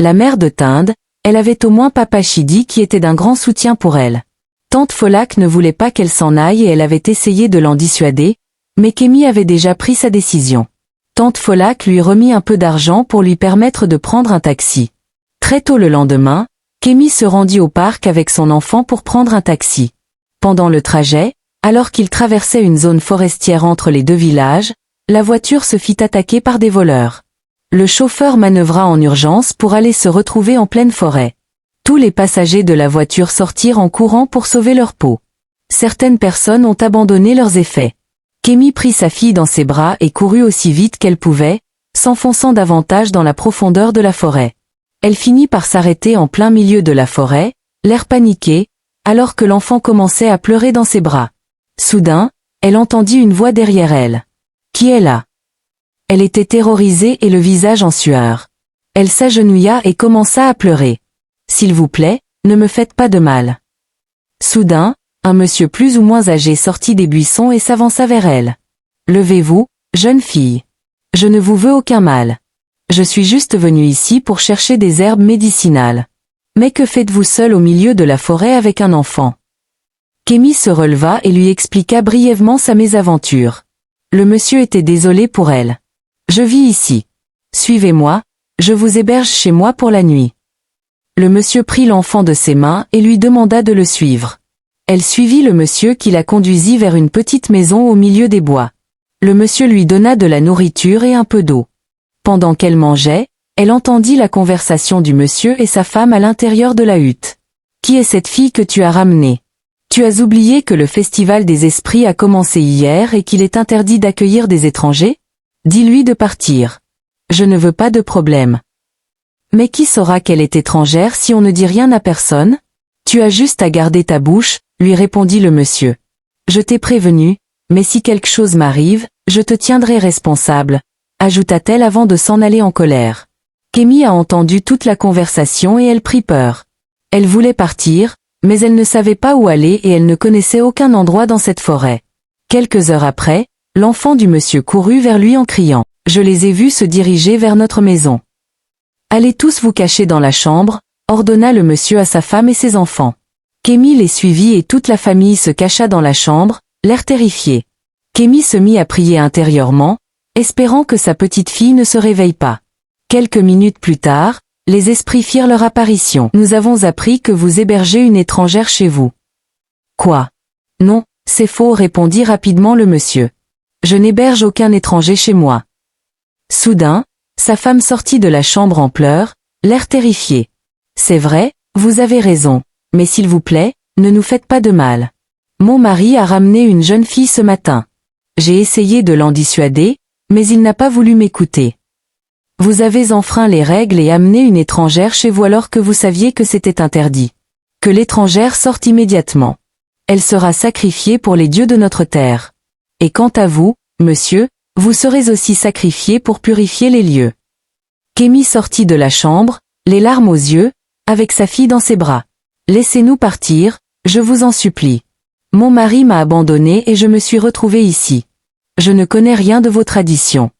La mère de Tinde, elle avait au moins Papa Chidi qui était d'un grand soutien pour elle. Tante Folak ne voulait pas qu'elle s'en aille et elle avait essayé de l'en dissuader, mais Kémy avait déjà pris sa décision. Tante Folak lui remit un peu d'argent pour lui permettre de prendre un taxi. Très tôt le lendemain, Kémy se rendit au parc avec son enfant pour prendre un taxi. Pendant le trajet, alors qu'il traversait une zone forestière entre les deux villages, la voiture se fit attaquer par des voleurs. Le chauffeur manœuvra en urgence pour aller se retrouver en pleine forêt. Tous les passagers de la voiture sortirent en courant pour sauver leur peau. Certaines personnes ont abandonné leurs effets. Kémy prit sa fille dans ses bras et courut aussi vite qu'elle pouvait, s'enfonçant davantage dans la profondeur de la forêt. Elle finit par s'arrêter en plein milieu de la forêt, l'air paniqué, alors que l'enfant commençait à pleurer dans ses bras. Soudain, elle entendit une voix derrière elle. « Qui est là ?» Elle était terrorisée et le visage en sueur. Elle s'agenouilla et commença à pleurer. « S'il vous plaît, ne me faites pas de mal. » Soudain, un monsieur plus ou moins âgé sortit des buissons et s'avança vers elle. « Levez-vous, jeune fille. Je ne vous veux aucun mal. Je suis juste venu ici pour chercher des herbes médicinales. Mais que faites-vous seule au milieu de la forêt avec un enfant ?» Kémy se releva et lui expliqua brièvement sa mésaventure. Le monsieur était désolé pour elle. « Je vis ici. Suivez-moi, je vous héberge chez moi pour la nuit. » Le monsieur prit l'enfant de ses mains et lui demanda de le suivre. Elle suivit le monsieur qui la conduisit vers une petite maison au milieu des bois. Le monsieur lui donna de la nourriture et un peu d'eau. Pendant qu'elle mangeait, elle entendit la conversation du monsieur et sa femme à l'intérieur de la hutte. « Qui est cette fille que tu as ramenée ? Tu as oublié que le festival des esprits a commencé hier et qu'il est interdit d'accueillir des étrangers ? Dis-lui de partir. Je ne veux pas de problème. » « Mais qui saura qu'elle est étrangère si on ne dit rien à personne ? Tu as juste à garder ta bouche, » lui répondit le monsieur. « Je t'ai prévenu, mais si quelque chose m'arrive, je te tiendrai responsable, » ajouta-t-elle avant de s'en aller en colère. Kémy a entendu toute la conversation et elle prit peur. Elle voulait partir, mais elle ne savait pas où aller et elle ne connaissait aucun endroit dans cette forêt. Quelques heures après, l'enfant du monsieur courut vers lui en criant « Je les ai vus se diriger vers notre maison. » « Allez tous vous cacher dans la chambre », ordonna le monsieur à sa femme et ses enfants. Kémy les suivit et toute la famille se cacha dans la chambre, l'air terrifié. Kémy se mit à prier intérieurement, espérant que sa petite fille ne se réveille pas. Quelques minutes plus tard, les esprits firent leur apparition. « Nous avons appris que vous hébergez une étrangère chez vous. »« Quoi ? Non, c'est faux, » répondit rapidement le monsieur. « Je n'héberge aucun étranger chez moi. » Soudain, sa femme sortit de la chambre en pleurs, l'air terrifié. « C'est vrai, vous avez raison, mais s'il vous plaît, ne nous faites pas de mal. Mon mari a ramené une jeune fille ce matin. J'ai essayé de l'en dissuader, mais il n'a pas voulu m'écouter. Vous avez enfreint les règles et amené une étrangère chez vous alors que vous saviez que c'était interdit. Que l'étrangère sorte immédiatement. Elle sera sacrifiée pour les dieux de notre terre. Et quant à vous, monsieur, vous serez aussi sacrifié pour purifier les lieux. » Kémy sortit de la chambre, les larmes aux yeux, avec sa fille dans ses bras. « Laissez-nous partir, je vous en supplie. Mon mari m'a abandonnée et je me suis retrouvée ici. Je ne connais rien de vos traditions. »«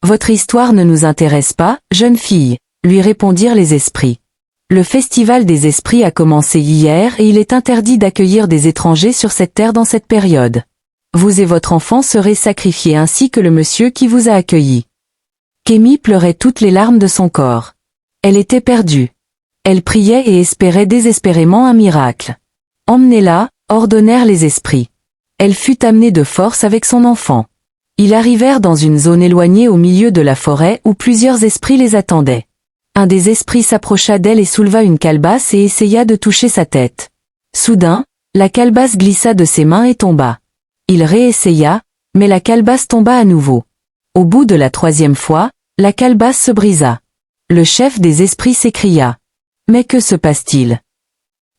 Votre histoire ne nous intéresse pas, jeune fille, » lui répondirent les esprits. « Le festival des esprits a commencé hier et il est interdit d'accueillir des étrangers sur cette terre dans cette période. Vous et votre enfant serez sacrifiés ainsi que le monsieur qui vous a accueilli. » Kémy pleurait toutes les larmes de son corps. Elle était perdue. Elle priait et espérait désespérément un miracle. « Emmenez-la », ordonnèrent les esprits. Elle fut amenée de force avec son enfant. Ils arrivèrent dans une zone éloignée au milieu de la forêt où plusieurs esprits les attendaient. Un des esprits s'approcha d'elle et souleva une calebasse et essaya de toucher sa tête. Soudain, la calebasse glissa de ses mains et tomba. Il réessaya, mais la calebasse tomba à nouveau. Au bout de la troisième fois, la calebasse se brisa. Le chef des esprits s'écria. « Mais que se passe-t-il ?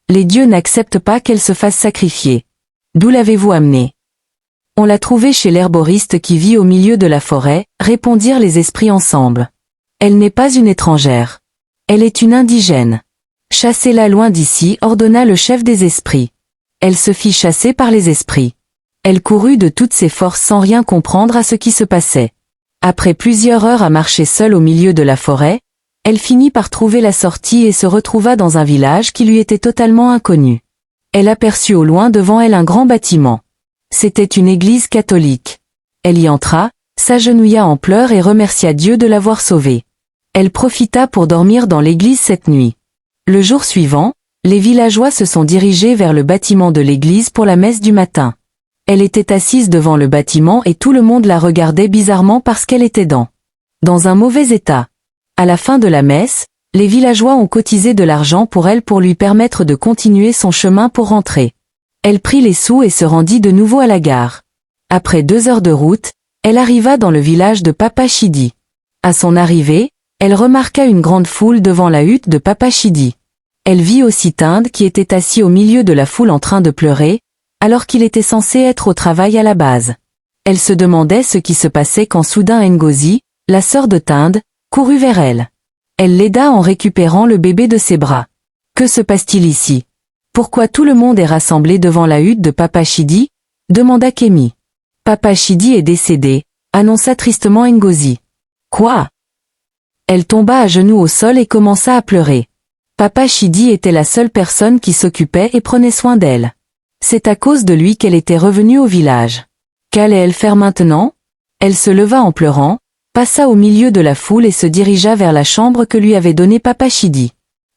Les dieux n'acceptent pas qu'elle se fasse sacrifier. D'où l'avez-vous amenée ? » « On l'a trouvée chez l'herboriste qui vit au milieu de la forêt, » répondirent les esprits ensemble. « Elle n'est pas une étrangère. Elle est une indigène. Chassez-la loin d'ici, » ordonna le chef des esprits. Elle se fit chasser par les esprits. Elle courut de toutes ses forces sans rien comprendre à ce qui se passait. Après plusieurs heures à marcher seule au milieu de la forêt, Elle finit par trouver la sortie et se retrouva dans un village qui lui était totalement inconnu. Elle aperçut au loin devant elle un grand bâtiment. C'était une église catholique. Elle y entra, s'agenouilla en pleurs et remercia Dieu de l'avoir sauvée. Elle profita pour dormir dans l'église cette nuit. Le jour suivant, les villageois se sont dirigés vers le bâtiment de l'église pour la messe du matin. Elle était assise devant le bâtiment et tout le monde la regardait bizarrement parce qu'elle était dans un mauvais état. À la fin de la messe, les villageois ont cotisé de l'argent pour elle pour lui permettre de continuer son chemin pour rentrer. Elle prit les sous et se rendit de nouveau à la gare. Après 2 heures de route, elle arriva dans le village de Papa Chidi. À son arrivée, elle remarqua une grande foule devant la hutte de Papa Chidi. Elle vit aussi Tinde qui était assis au milieu de la foule en train de pleurer, alors qu'il était censé être au travail à la base. Elle se demandait ce qui se passait quand soudain Ngozi, la sœur de Tinde, courut vers elle. Elle l'aida en récupérant le bébé de ses bras. Que se passe-t-il ici? Pourquoi tout le monde est rassemblé devant la hutte de Papa Chidi? Demanda Kémy. Papa Chidi est décédé, annonça tristement Ngozi. Quoi? Elle tomba à genoux au sol et commença à pleurer. Papa Chidi était la seule personne qui s'occupait et prenait soin d'elle. C'est à cause de lui qu'elle était revenue au village. Qu'allait-elle faire maintenant? Elle se leva en pleurant, passa au milieu de la foule et se dirigea vers la chambre que lui avait donnée Papa Chidi.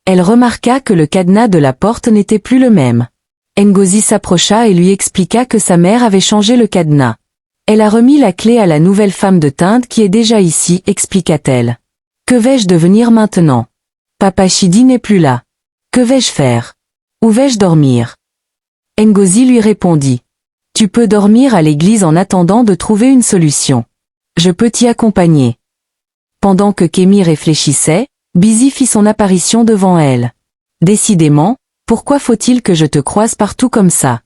Elle remarqua que le cadenas de la porte n'était plus le même. Ngozi s'approcha et lui expliqua que sa mère avait changé le cadenas. Elle a remis la clé à la nouvelle femme de Tinde qui est déjà ici, expliqua-t-elle. Que vais-je devenir maintenant? Papa Chidi n'est plus là. Que vais-je faire? Où vais-je dormir? Ngozi lui répondit. Tu peux dormir à l'église en attendant de trouver une solution. Je peux t'y accompagner. Pendant que Kémy réfléchissait, Busy fit son apparition devant elle. Décidément, pourquoi faut-il que je te croise partout comme ça?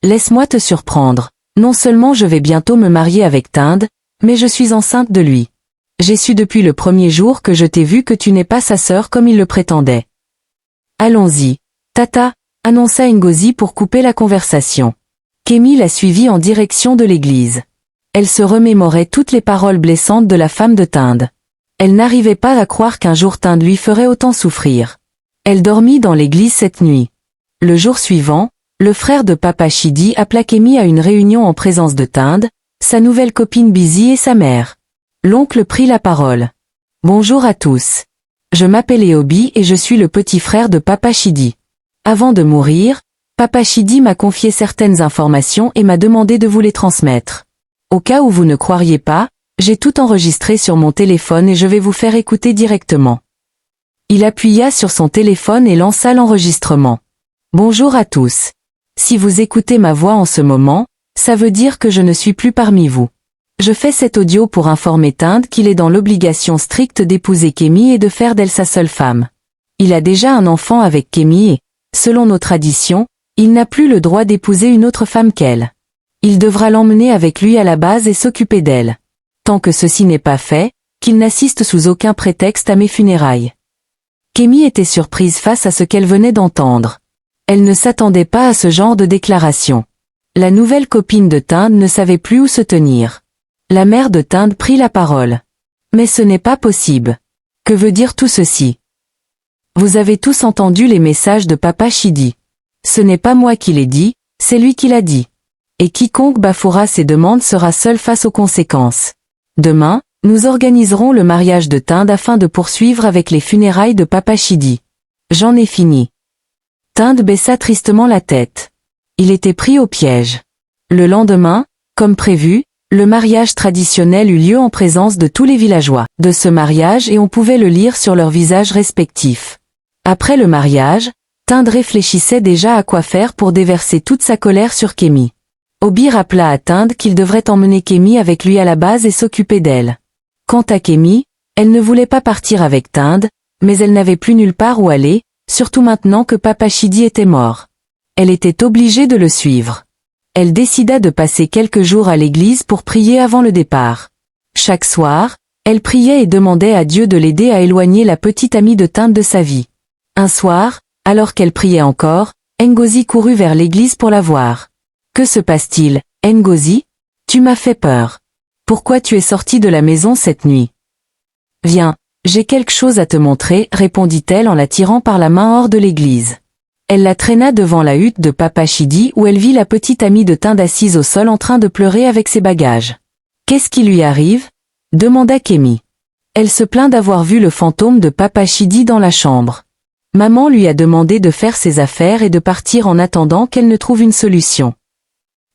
Laisse-moi te surprendre. Non seulement je vais bientôt me marier avec Tinde, mais je suis enceinte de lui. J'ai su depuis le premier jour que je t'ai vu que tu n'es pas sa sœur comme il le prétendait. Allons-y, Tata, annonça Ngozi pour couper la conversation. Kémy la suivit en direction de l'église. Elle se remémorait toutes les paroles blessantes de la femme de Tinde. Elle n'arrivait pas à croire qu'un jour Tinde lui ferait autant souffrir. Elle dormit dans l'église cette nuit. Le jour suivant, le frère de Papa Chidi appela Kémy à une réunion en présence de Tinde, sa nouvelle copine Busy et sa mère. L'oncle prit la parole. Bonjour à tous. Je m'appelle Eobi et je suis le petit frère de Papa Chidi. Avant de mourir, Papa Chidi m'a confié certaines informations et m'a demandé de vous les transmettre. Au cas où vous ne croiriez pas, j'ai tout enregistré sur mon téléphone et je vais vous faire écouter directement. Il appuya sur son téléphone et lança l'enregistrement. Bonjour à tous. Si vous écoutez ma voix en ce moment, ça veut dire que je ne suis plus parmi vous. Je fais cet audio pour informer Tinde qu'il est dans l'obligation stricte d'épouser Kémy et de faire d'elle sa seule femme. Il a déjà un enfant avec Kémy et, selon nos traditions, il n'a plus le droit d'épouser une autre femme qu'elle. Il devra l'emmener avec lui à la base et s'occuper d'elle. Tant que ceci n'est pas fait, qu'il n'assiste sous aucun prétexte à mes funérailles. Kémy était surprise face à ce qu'elle venait d'entendre. Elle ne s'attendait pas à ce genre de déclaration. La nouvelle copine de Tinde ne savait plus où se tenir. La mère de Tinde prit la parole. Mais ce n'est pas possible. Que veut dire tout ceci? Vous avez tous entendu les messages de Papa Chidi. Ce n'est pas moi qui l'ai dit, c'est lui qui l'a dit. Et quiconque bafouera ses demandes sera seul face aux conséquences. Demain, nous organiserons le mariage de Tinde afin de poursuivre avec les funérailles de Papa Chidi. J'en ai fini. Tinde baissa tristement la tête. Il était pris au piège. Le lendemain, comme prévu, le mariage traditionnel eut lieu en présence de tous les villageois de ce mariage et on pouvait le lire sur leurs visages respectifs. Après le mariage, Tinde réfléchissait déjà à quoi faire pour déverser toute sa colère sur Kémy. Obi rappela à Tinde qu'il devrait emmener Kémy avec lui à la base et s'occuper d'elle. Quant à Kémy, elle ne voulait pas partir avec Tinde, mais elle n'avait plus nulle part où aller, surtout maintenant que Papa Chidi était mort. Elle était obligée de le suivre. Elle décida de passer quelques jours à l'église pour prier avant le départ. Chaque soir, elle priait et demandait à Dieu de l'aider à éloigner la petite amie de Tinde de sa vie. Un soir, alors qu'elle priait encore, Ngozi courut vers l'église pour la voir. Que se passe-t-il, Ngozi? Tu m'as fait peur. Pourquoi tu es sortie de la maison cette nuit? Viens, J'ai quelque chose à te montrer, répondit-elle en la tirant par la main hors de l'église. Elle la traîna devant la hutte de Papa Chidi où elle vit la petite amie de Tinde assise au sol en train de pleurer avec ses bagages. « Qu'est-ce qui lui arrive ?» demanda Kémy. Elle se plaint d'avoir vu le fantôme de Papa Chidi dans la chambre. Maman lui a demandé de faire ses affaires et de partir en attendant qu'elle ne trouve une solution.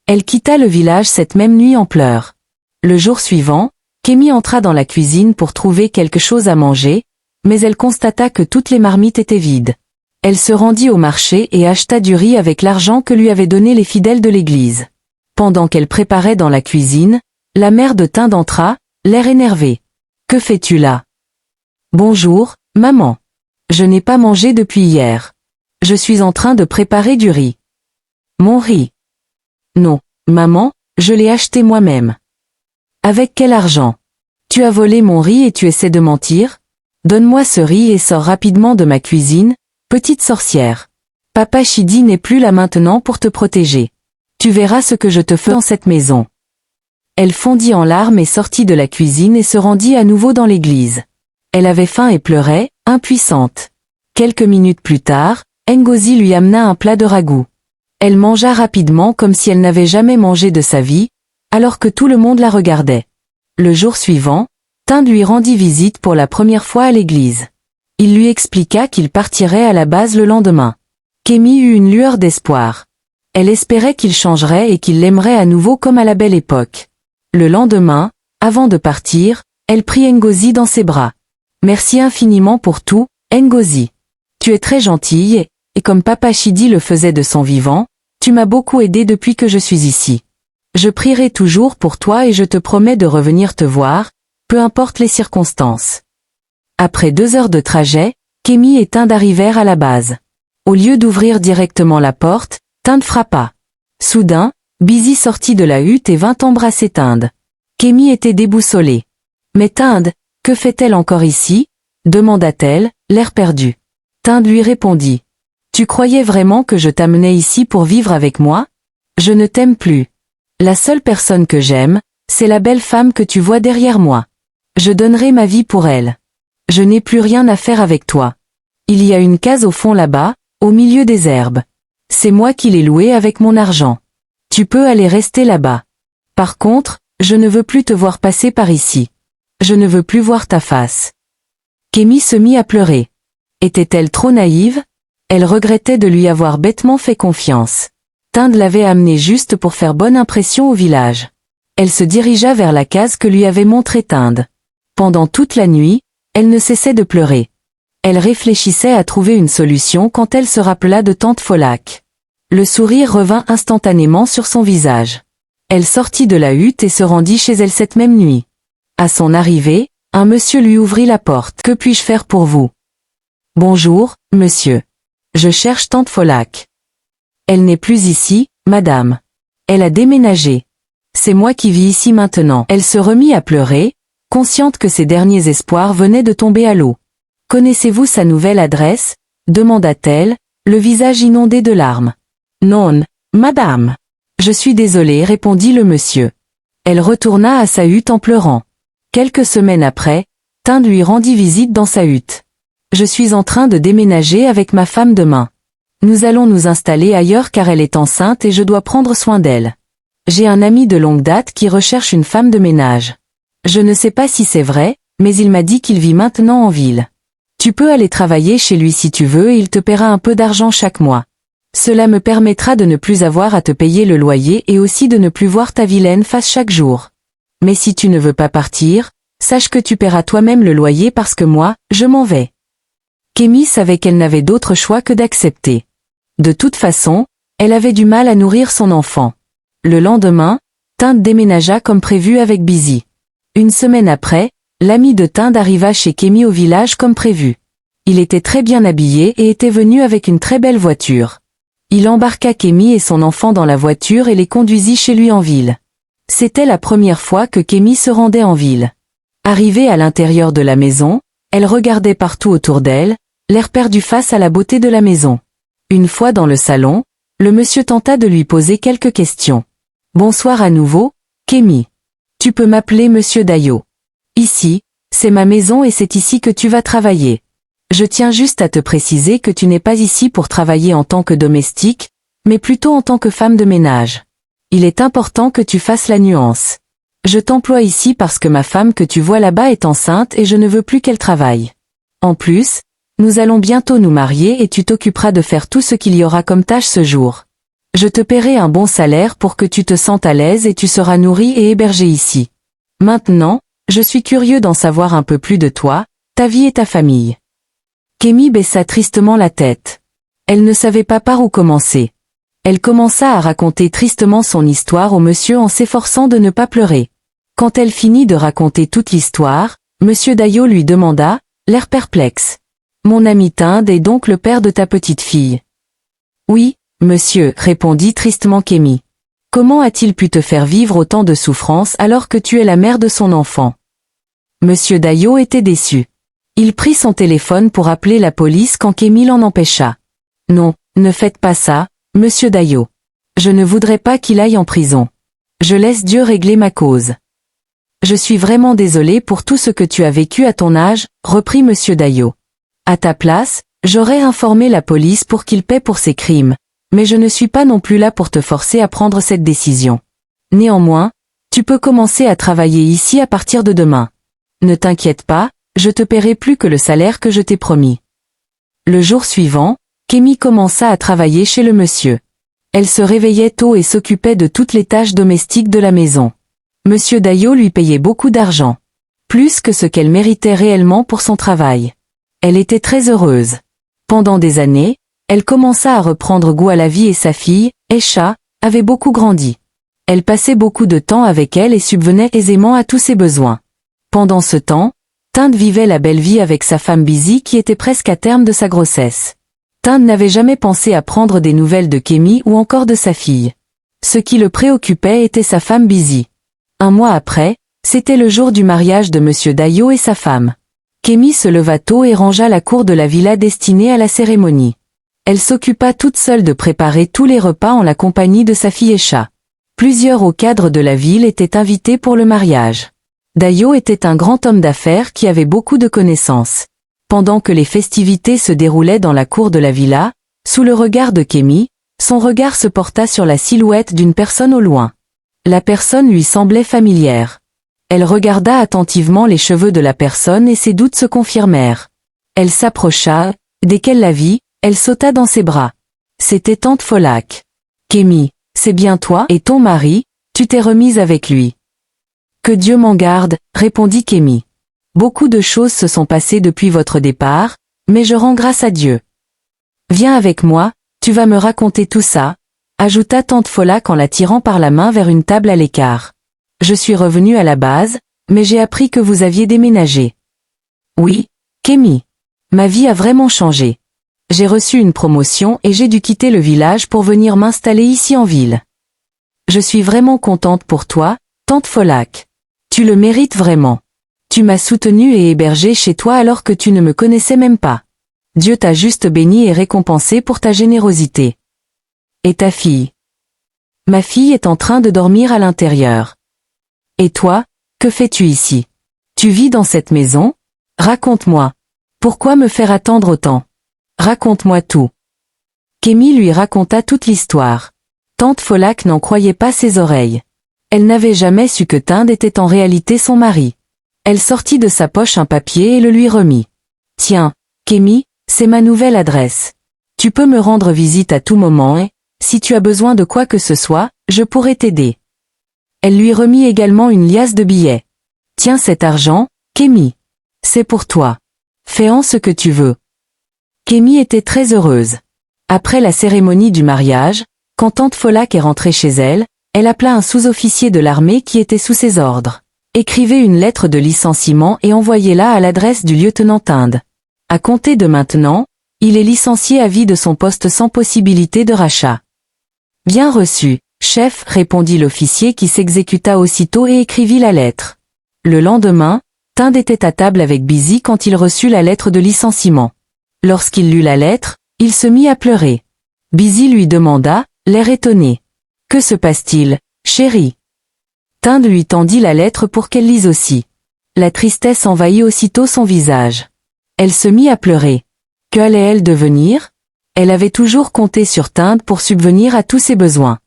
Elle quitta le village cette même nuit en pleurs. Le jour suivant, Kémy entra dans la cuisine pour trouver quelque chose à manger, mais elle constata que toutes les marmites étaient vides. Elle se rendit au marché et acheta du riz avec l'argent que lui avaient donné les fidèles de l'église. Pendant qu'elle préparait dans la cuisine, la mère de Tinde entra, l'air énervé. « Que fais-tu là ?»« Bonjour, maman. Je n'ai pas mangé depuis hier. Je suis en train de préparer du riz. »« Mon riz ?»« Non, maman, je l'ai acheté moi-même. »« Avec quel argent ? Tu as volé mon riz et tu essaies de mentir ? Donne-moi ce riz et sors rapidement de ma cuisine, petite sorcière. Papa Chidi n'est plus là maintenant pour te protéger. Tu verras ce que je te fais dans cette maison. » Elle fondit en larmes et sortit de la cuisine et se rendit à nouveau dans l'église. Elle avait faim et pleurait, impuissante. Quelques minutes plus tard, Ngozi lui amena un plat de ragoût. Elle mangea rapidement comme si elle n'avait jamais mangé de sa vie, alors que tout le monde la regardait. Le jour suivant, Tinde lui rendit visite pour la première fois à l'église. Il lui expliqua qu'il partirait à la base le lendemain. Kémy eut une lueur d'espoir. Elle espérait qu'il changerait et qu'il l'aimerait à nouveau comme à la belle époque. Le lendemain, avant de partir, elle prit Ngozi dans ses bras. « Merci infiniment pour tout, Ngozi. Tu es très gentille, et comme Papa Chidi le faisait de son vivant, tu m'as beaucoup aidé depuis que je suis ici. Je prierai toujours pour toi et je te promets de revenir te voir, peu importe les circonstances. » Après 2 heures de trajet, Kémy et Tinde arrivèrent à la base. Au lieu d'ouvrir directement la porte, Tinde frappa. Soudain, Bizi sortit de la hutte et vint embrasser Tinde. Kémy était déboussolée. « Mais Tinde, que fait-elle encore ici ?» demanda-t-elle, l'air perdu. Tinde lui répondit. « Tu croyais vraiment que je t'amenais ici pour vivre avec moi ? Je ne t'aime plus. La seule personne que j'aime, c'est la belle femme que tu vois derrière moi. Je donnerai ma vie pour elle. Je n'ai plus rien à faire avec toi. Il y a une case au fond là-bas, au milieu des herbes. C'est moi qui l'ai louée avec mon argent. Tu peux aller rester là-bas. Par contre, je ne veux plus te voir passer par ici. Je ne veux plus voir ta face. » Kémy se mit à pleurer. Était-elle trop naïve ? Elle regrettait de lui avoir bêtement fait confiance. Tinde l'avait amenée juste pour faire bonne impression au village. Elle se dirigea vers la case que lui avait montrée Tinde. Pendant toute la nuit, elle ne cessait de pleurer. Elle réfléchissait à trouver une solution quand elle se rappela de Tante Folak. Le sourire revint instantanément sur son visage. Elle sortit de la hutte et se rendit chez elle cette même nuit. À son arrivée, un monsieur lui ouvrit la porte. « Que puis-je faire pour vous ? » ?»« Bonjour, monsieur. Je cherche Tante Folak. »« Elle n'est plus ici, madame. Elle a déménagé. C'est moi qui vis ici maintenant. » Elle se remit à pleurer, consciente que ses derniers espoirs venaient de tomber à l'eau. « Connaissez-vous sa nouvelle adresse ? » demanda-t-elle, le visage inondé de larmes. « Non, madame. Je suis désolée, répondit le monsieur. Elle retourna à sa hutte en pleurant. Quelques semaines après, Tinde lui rendit visite dans sa hutte. « Je suis en train de déménager avec ma femme demain. Nous allons nous installer ailleurs car elle est enceinte et je dois prendre soin d'elle. J'ai un ami de longue date qui recherche une femme de ménage. Je ne sais pas si c'est vrai, mais il m'a dit qu'il vit maintenant en ville. Tu peux aller travailler chez lui si tu veux et il te paiera un peu d'argent chaque mois. Cela me permettra de ne plus avoir à te payer le loyer et aussi de ne plus voir ta vilaine face chaque jour. Mais si tu ne veux pas partir, sache que tu paieras toi-même le loyer parce que moi, je m'en vais. » Kémy savait qu'elle n'avait d'autre choix que d'accepter. De toute façon, elle avait du mal à nourrir son enfant. Le lendemain, Tinde déménagea comme prévu avec Bizi. Une semaine après, l'ami de Tinde arriva chez Kémy au village comme prévu. Il était très bien habillé et était venu avec une très belle voiture. Il embarqua Kémy et son enfant dans la voiture et les conduisit chez lui en ville. C'était la première fois que Kémy se rendait en ville. Arrivée à l'intérieur de la maison, elle regardait partout autour d'elle, l'air perdu face à la beauté de la maison. Une fois dans le salon, le monsieur tenta de lui poser quelques questions. « Bonsoir à nouveau, Kémy. Tu peux m'appeler monsieur Dayo. Ici, C'est ma maison et c'est ici que tu vas travailler. Je tiens juste à te préciser que tu n'es pas ici pour travailler en tant que domestique, mais plutôt en tant que femme de ménage. Il est important que tu fasses la nuance. Je t'emploie ici parce que ma femme que tu vois là-bas est enceinte et je ne veux plus qu'elle travaille. En plus, nous allons bientôt nous marier et tu t'occuperas de faire tout ce qu'il y aura comme tâche ce jour. Je te paierai un bon salaire pour que tu te sentes à l'aise et tu seras nourri et hébergé ici. Maintenant, je suis curieux d'en savoir un peu plus de toi, ta vie et ta famille. Kémy baissa tristement la tête. Elle ne savait pas par où commencer. Elle commença à raconter tristement son histoire au monsieur en s'efforçant de ne pas pleurer. Quand elle finit de raconter toute l'histoire, monsieur Daillot lui demanda, l'air perplexe. Mon ami Tinde est donc le père de ta petite fille. Oui, monsieur, répondit tristement Kémy. Comment a-t-il pu te faire vivre autant de souffrances alors que tu es la mère de son enfant? Monsieur Daillot était déçu. Il prit son téléphone pour appeler la police quand Kémy l'en empêcha. Non, ne faites pas ça, monsieur Daillot. Je ne voudrais pas qu'il aille en prison. Je laisse Dieu régler ma cause. Je suis vraiment désolé pour tout ce que tu as vécu à ton âge, reprit monsieur Daillot. À ta place, j'aurais informé la police pour qu'il paie pour ses crimes, mais je ne suis pas non plus là pour te forcer à prendre cette décision. Néanmoins, tu peux commencer à travailler ici à partir de demain. Ne t'inquiète pas, je te paierai plus que le salaire que je t'ai promis. Le jour suivant, Kémy commença à travailler chez le monsieur. Elle se réveillait tôt et s'occupait de toutes les tâches domestiques de la maison. Monsieur Daillot lui payait beaucoup d'argent. Plus que ce qu'elle méritait réellement pour son travail. Elle était très heureuse. Pendant des années, elle commença à reprendre goût à la vie et sa fille, Aïcha, avait beaucoup grandi. Elle passait beaucoup de temps avec elle et subvenait aisément à tous ses besoins. Pendant ce temps, Tinde vivait la belle vie avec sa femme Bizi qui était presque à terme de sa grossesse. Tinde n'avait jamais pensé à prendre des nouvelles de Kémy ou encore de sa fille. Ce qui le préoccupait était sa femme Bizi. Un mois après, c'était le jour du mariage de monsieur Daillot et sa femme. Kémy se leva tôt et rangea la cour de la villa destinée à la cérémonie. Elle s'occupa toute seule de préparer tous les repas en la compagnie de sa fille Aïcha. Plusieurs hauts cadres de la ville étaient invités pour le mariage. Daillot était un grand homme d'affaires qui avait beaucoup de connaissances. Pendant que les festivités se déroulaient dans la cour de la villa, sous le regard de Kémy, son regard se porta sur la silhouette d'une personne au loin. La personne lui semblait familière. Elle regarda attentivement les cheveux de la personne et ses doutes se confirmèrent. Elle s'approcha, dès qu'elle la vit, elle sauta dans ses bras. C'était tante Folak. Kémy, c'est bien toi et ton mari, tu t'es remise avec lui. Que Dieu m'en garde, répondit Kémy. Beaucoup de choses se sont passées depuis votre départ, mais je rends grâce à Dieu. Viens avec moi, tu vas me raconter tout ça, ajouta tante Folak en la tirant par la main vers une table à l'écart. Je suis revenue à la base, mais j'ai appris que vous aviez déménagé. Oui, Kémy. Ma vie a vraiment changé. J'ai reçu une promotion et j'ai dû quitter le village pour venir m'installer ici en ville. Je suis vraiment contente pour toi, tante Folak. Tu le mérites vraiment. Tu m'as soutenue et hébergée chez toi alors que tu ne me connaissais même pas. Dieu t'a juste béni et récompensé pour ta générosité. Et ta fille? Ma fille est en train de dormir à l'intérieur. Et toi, que fais-tu ici? Tu vis dans cette maison? Raconte-moi. Pourquoi me faire attendre autant? Raconte-moi tout. Kémy lui raconta toute l'histoire. Tante Folak n'en croyait pas ses oreilles. Elle n'avait jamais su que Tinde était en réalité son mari. Elle sortit de sa poche un papier et le lui remit. Tiens, Kémy, c'est ma nouvelle adresse. Tu peux me rendre visite à tout moment et, si tu as besoin de quoi que ce soit, je pourrai t'aider. Elle lui remit également une liasse de billets. Tiens cet argent, Kémy. C'est pour toi. Fais-en ce que tu veux. Kémy était très heureuse. Après la cérémonie du mariage, quand tante Folak est rentrée chez elle, elle appela un sous-officier de l'armée qui était sous ses ordres. Écrivez une lettre de licenciement et envoyez-la à l'adresse du lieutenant Tinde. À compter de maintenant, il est licencié à vie de son poste sans possibilité de rachat. Bien reçu, chef, répondit l'officier qui s'exécuta aussitôt et écrivit la lettre. Le lendemain, Tinde était à table avec Bizi quand il reçut la lettre de licenciement. Lorsqu'il lut la lettre, il se mit à pleurer. Bizi lui demanda, l'air étonné. Que se passe-t-il, chérie? Tinde lui tendit la lettre pour qu'elle lise aussi. La tristesse envahit aussitôt son visage. Elle se mit à pleurer. Que allait-elle devenir? Elle avait toujours compté sur Tinde pour subvenir à tous ses besoins.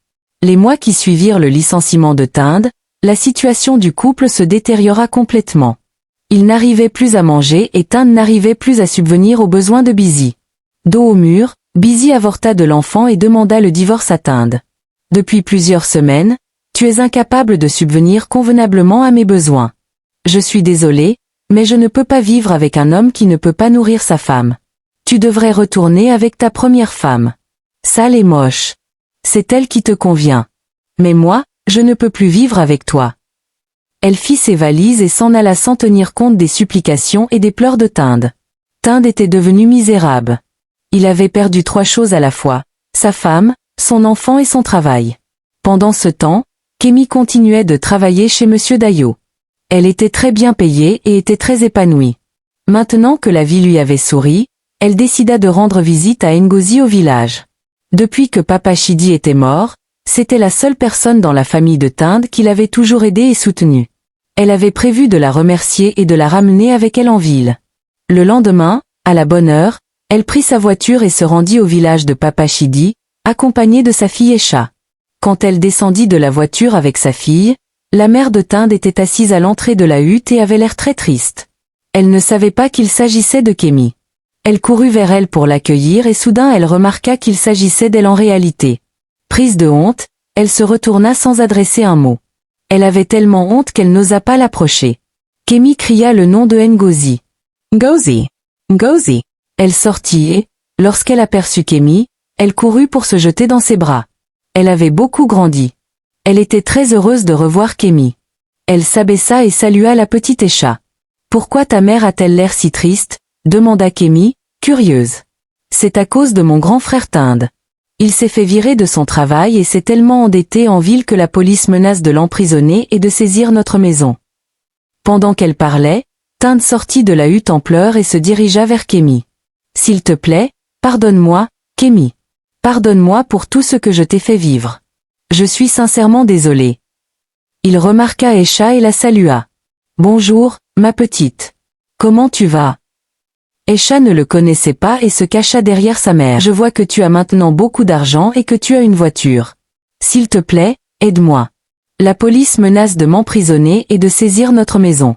Les mois qui suivirent le licenciement de Tinde, la situation du couple se détériora complètement. Il n'arrivait plus à manger et Tinde n'arrivait plus à subvenir aux besoins de Busy. Dos au mur, Busy avorta de l'enfant et demanda le divorce à Tinde. Depuis plusieurs semaines, tu es incapable de subvenir convenablement à mes besoins. Je suis désolée, mais je ne peux pas vivre avec un homme qui ne peut pas nourrir sa femme. Tu devrais retourner avec ta première femme. Sale et moche. C'est elle qui te convient. Mais moi, je ne peux plus vivre avec toi. Elle fit ses valises et s'en alla sans tenir compte des supplications et des pleurs de Tinde. Tinde était devenu misérable. Il avait perdu 3 choses à la fois, sa femme, son enfant et son travail. Pendant ce temps, Kémy continuait de travailler chez Monsieur Dayo. Elle était très bien payée et était très épanouie. Maintenant que la vie lui avait souri, elle décida de rendre visite à Ngozi au village. Depuis que Papa Chidi était mort, c'était la seule personne dans la famille de Tinde qui l'avait toujours aidée et soutenue. Elle avait prévu de la remercier et de la ramener avec elle en ville. Le lendemain, à la bonne heure, elle prit sa voiture et se rendit au village de Papa Chidi, accompagnée de sa fille Esha. Quand elle descendit de la voiture avec sa fille, la mère de Tinde était assise à l'entrée de la hutte et avait l'air très triste. Elle ne savait pas qu'il s'agissait de Kémy. Elle courut vers elle pour l'accueillir et soudain elle remarqua qu'il s'agissait d'elle en réalité. Prise de honte, elle se retourna sans adresser un mot. Elle avait tellement honte qu'elle n'osa pas l'approcher. Kémy cria le nom de Ngozi. Ngozi! Ngozi! Elle sortit et, lorsqu'elle aperçut Kémy, elle courut pour se jeter dans ses bras. Elle avait beaucoup grandi. Elle était très heureuse de revoir Kémy. Elle s'abaissa et salua la petite Esha. « Pourquoi ta mère a-t-elle l'air si triste ?» demanda Kémy, curieuse. « C'est à cause de mon grand frère Tinde. Il s'est fait virer de son travail et s'est tellement endetté en ville que la police menace de l'emprisonner et de saisir notre maison. » Pendant qu'elle parlait, Tinde sortit de la hutte en pleurs et se dirigea vers Kémy. « S'il te plaît, pardonne-moi, Kémy. Pardonne-moi pour tout ce que je t'ai fait vivre. Je suis sincèrement désolé. » Il remarqua Esha et la salua. « Bonjour, ma petite. Comment tu vas ?» Esha ne le connaissait pas et se cacha derrière sa mère. « Je vois que tu as maintenant beaucoup d'argent et que tu as une voiture. S'il te plaît, aide-moi. La police menace de m'emprisonner et de saisir notre maison.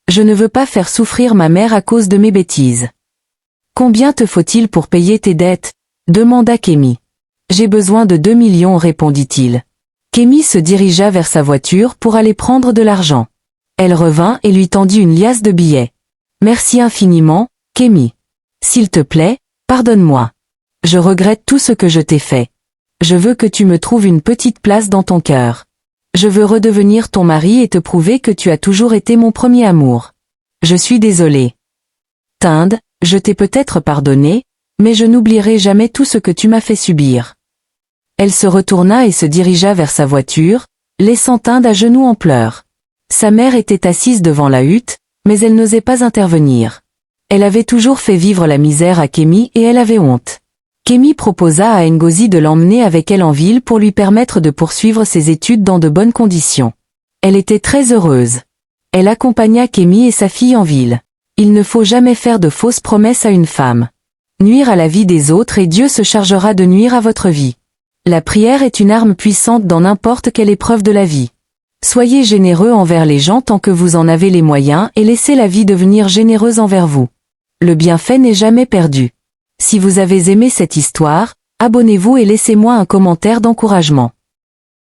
Je ne veux pas faire souffrir ma mère à cause de mes bêtises. »« Combien te faut-il pour payer tes dettes ?» demanda Kémy. « J'ai besoin de 2 millions, répondit-il. Kémy se dirigea vers sa voiture pour aller prendre de l'argent. Elle revint et lui tendit une liasse de billets. « Merci infiniment, Kémy. S'il te plaît, pardonne-moi. Je regrette tout ce que je t'ai fait. Je veux que tu me trouves une petite place dans ton cœur. Je veux redevenir ton mari et te prouver que tu as toujours été mon premier amour. Je suis désolé. Tinde, je t'ai peut-être pardonné, mais je n'oublierai jamais tout ce que tu m'as fait subir. » Elle se retourna et se dirigea vers sa voiture, laissant Tinde à genoux en pleurs. Sa mère était assise devant la hutte, mais elle n'osait pas intervenir. Elle avait toujours fait vivre la misère à Kémy et elle avait honte. Kémy proposa à Ngozi de l'emmener avec elle en ville pour lui permettre de poursuivre ses études dans de bonnes conditions. Elle était très heureuse. Elle accompagna Kémy et sa fille en ville. Il ne faut jamais faire de fausses promesses à une femme. Nuire à la vie des autres et Dieu se chargera de nuire à votre vie. La prière est une arme puissante dans n'importe quelle épreuve de la vie. Soyez généreux envers les gens tant que vous en avez les moyens et laissez la vie devenir généreuse envers vous. Le bienfait n'est jamais perdu. Si vous avez aimé cette histoire, abonnez-vous et laissez-moi un commentaire d'encouragement.